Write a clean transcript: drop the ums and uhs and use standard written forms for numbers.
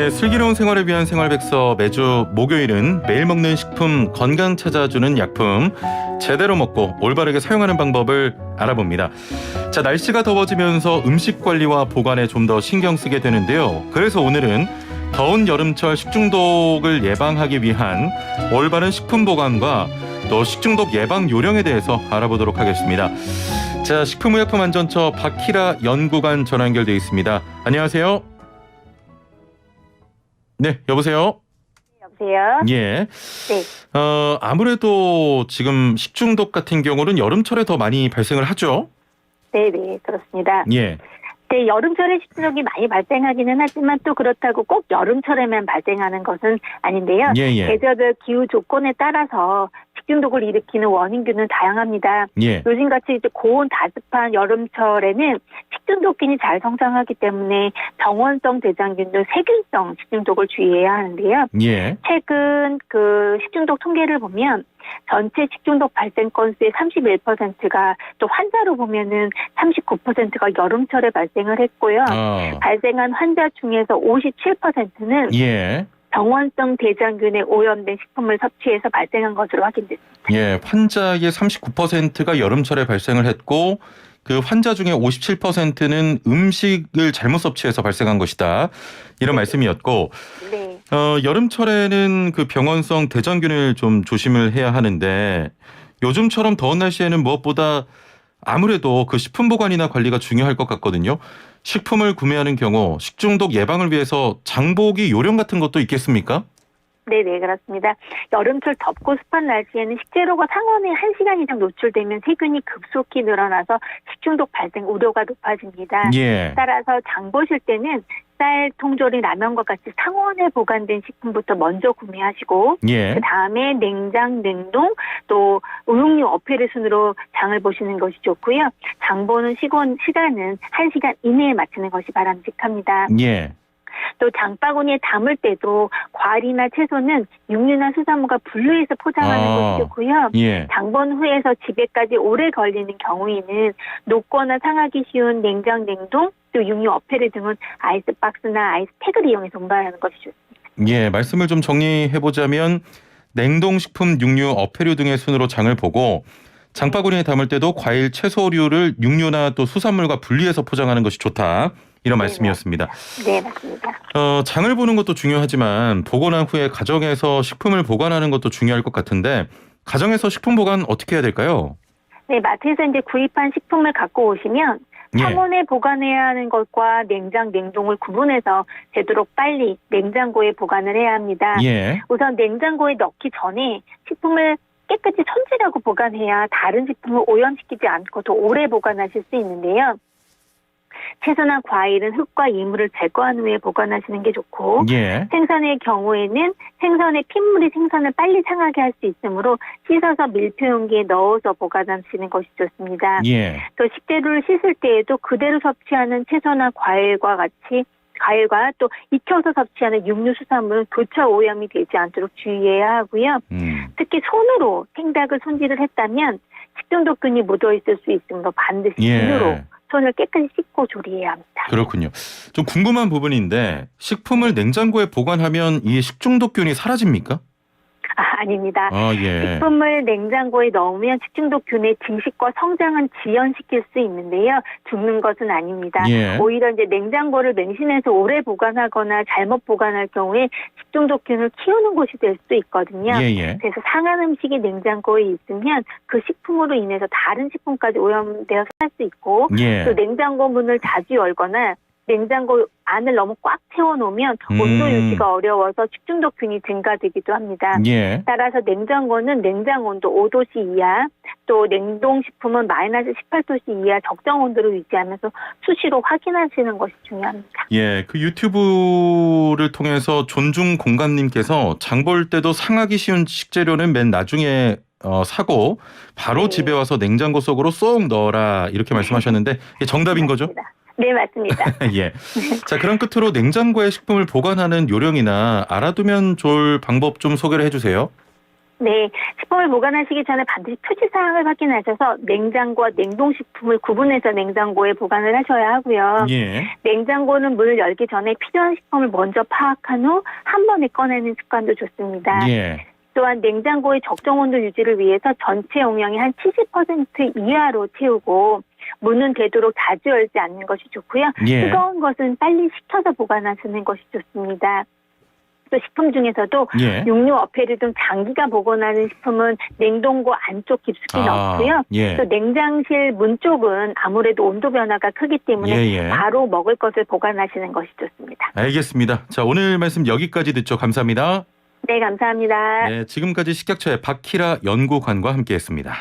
네, 슬기로운 생활을 위한 생활백서 매주 목요일은 매일 먹는 식품 건강 찾아주는 약품 제대로 먹고 올바르게 사용하는 방법을 알아봅니다. 자, 날씨가 더워지면서 음식 관리와 보관에 좀 더 신경 쓰게 되는데요. 그래서 오늘은 더운 여름철 식중독을 예방하기 위한 올바른 식품 보관과 또 식중독 예방 요령에 대해서 알아보도록 하겠습니다. 자, 식품의약품안전처 박희라 연구관 전화 연결돼 있습니다. 안녕하세요. 네, 여보세요? 여보세요? 예. 네. 아무래도 지금 식중독 같은 경우는 여름철에 더 많이 발생을 하죠? 네네, 그렇습니다. 예. 네, 여름철에 식중독이 많이 발생하기는 하지만 또 그렇다고 꼭 여름철에만 발생하는 것은 아닌데요. 예, 예. 계절별 기후 조건에 따라서 식중독을 일으키는 원인균은 다양합니다. 예. 요즘같이 이제 고온 다습한 여름철에는 식중독균이 잘 성장하기 때문에 정원성 대장균 등 세균성 식중독을 주의해야 하는데요. 예. 최근 그 식중독 통계를 보면 전체 식중독 발생 건수의 31%가 또 환자로 보면은 39%가 여름철에 발생을 했고요. 발생한 환자 중에서 57%는 예. 정원성 대장균에 오염된 식품을 섭취해서 발생한 것으로 확인됐습니다. 예. 환자의 39%가 여름철에 발생을 했고 그 환자 중에 57%는 음식을 잘못 섭취해서 발생한 것이다. 이런 말씀이었고 네. 여름철에는 그 병원성 대장균을 좀 조심을 해야 하는데 요즘처럼 더운 날씨에는 무엇보다 아무래도 그 식품 보관이나 관리가 중요할 것 같거든요. 식품을 구매하는 경우 식중독 예방을 위해서 장보기 요령 같은 것도 있겠습니까? 네네, 그렇습니다. 여름철 덥고 습한 날씨에는 식재료가 상온에 1시간 이상 노출되면 세균이 급속히 늘어나서 식중독 발생 우려가 높아집니다. 예. 따라서 장 보실 때는 쌀, 통조림, 라면과 같이 상온에 보관된 식품부터 먼저 구매하시고 예. 그다음에 냉장, 냉동, 또 우육류 어패류 순으로 장을 보시는 것이 좋고요. 장 보는 시간은 1시간 이내에 맞추는 것이 바람직합니다. 예. 또 장바구니에 담을 때도 과일이나 채소는 육류나 수산물과 분류해서 포장하는 것이 좋고요. 예. 장본 후에서 집에까지 오래 걸리는 경우에는 녹거나 상하기 쉬운 냉장, 냉동, 또 육류 어패류 등은 아이스박스나 아이스팩을 이용해서 운반하는 것이 좋습니다. 예, 말씀을 좀 정리해보자면 냉동식품, 육류, 어패류 등의 순으로 장을 보고 장바구니에 담을 때도 과일, 채소류를 육류나 또 수산물과 분리해서 포장하는 것이 좋다. 이런 말씀이었습니다. 네, 맞습니다. 장을 보는 것도 중요하지만 보고 난 후에 가정에서 식품을 보관하는 것도 중요할 것 같은데 가정에서 식품 보관 어떻게 해야 될까요? 네, 마트에서 이제 구입한 식품을 갖고 오시면 예. 상온에 보관해야 하는 것과 냉장, 냉동을 구분해서 되도록 빨리 냉장고에 보관을 해야 합니다. 예. 우선 냉장고에 넣기 전에 식품을 깨끗이 손질하고 보관해야 다른 식품을 오염시키지 않고 더 오래 보관하실 수 있는데요. 채소나 과일은 흙과 이물을 제거한 후에 보관하시는 게 좋고 예. 생선의 경우에는 생선의 핏물이 생선을 빨리 상하게 할 수 있으므로 씻어서 밀폐용기에 넣어서 보관하시는 것이 좋습니다. 예. 또 식재료를 씻을 때에도 그대로 섭취하는 채소나 과일과 또 익혀서 섭취하는 육류 수산물은 교차 오염이 되지 않도록 주의해야 하고요. 특히 손으로 생닭을 손질을 했다면 식중독균이 묻어있을 수 있으므로 반드시 비누로 손을 깨끗이 씻고 조리해야 합니다. 그렇군요. 좀 궁금한 부분인데 식품을 냉장고에 보관하면 이 식중독균이 사라집니까? 아닙니다. 예. 식품을 냉장고에 넣으면 식중독균의 증식과 성장은 지연시킬 수 있는데요. 죽는 것은 아닙니다. 예. 오히려 이제 냉장고를 맹신해서 오래 보관하거나 잘못 보관할 경우에 식중독균을 키우는 곳이 될 수 있거든요. 예. 그래서 상한 음식이 냉장고에 있으면 그 식품으로 인해서 다른 식품까지 오염되어서 살 수 있고 예. 또 냉장고 문을 자주 열거나 냉장고 안을 너무 꽉 채워놓으면 온도 유지가 어려워서 식중독균이 증가되기도 합니다. 예. 따라서 냉장고는 냉장 온도 5도씨 이하, 또 냉동식품은 마이너스 18도씨 이하 적정 온도로 유지하면서 수시로 확인하시는 것이 중요합니다. 예, 그 유튜브를 통해서 존중 공감님께서 장 볼 때도 상하기 쉬운 식재료는 맨 나중에 사고 바로 집에 와서 냉장고 속으로 쏙 넣어라 이렇게 말씀하셨는데 이게 정답인 거죠? 네, 맞습니다. 예. 자, 그럼 끝으로 냉장고에 식품을 보관하는 요령이나 알아두면 좋을 방법 좀 소개를 해주세요. 네, 식품을 보관하시기 전에 반드시 표지사항을 확인하셔서 냉장고와 냉동식품을 구분해서 냉장고에 보관을 하셔야 하고요. 예. 냉장고는 문을 열기 전에 필요한 식품을 먼저 파악한 후 한 번에 꺼내는 습관도 좋습니다. 예. 또한 냉장고의 적정 온도 유지를 위해서 전체 용량의 한 70% 이하로 채우고 문은 되도록 자주 열지 않는 것이 좋고요. 예. 뜨거운 것은 빨리 식혀서 보관하시는 것이 좋습니다. 또 식품 중에서도 예. 육류, 어패류 등 장기가 보관하는 식품은 냉동고 안쪽 깊숙이 넣고요. 예. 또 냉장실 문 쪽은 아무래도 온도 변화가 크기 때문에 예. 바로 먹을 것을 보관하시는 것이 좋습니다. 알겠습니다. 자, 오늘 말씀 여기까지 듣죠. 감사합니다. 네, 감사합니다. 네, 지금까지 식약처의 박희라 연구관과 함께했습니다.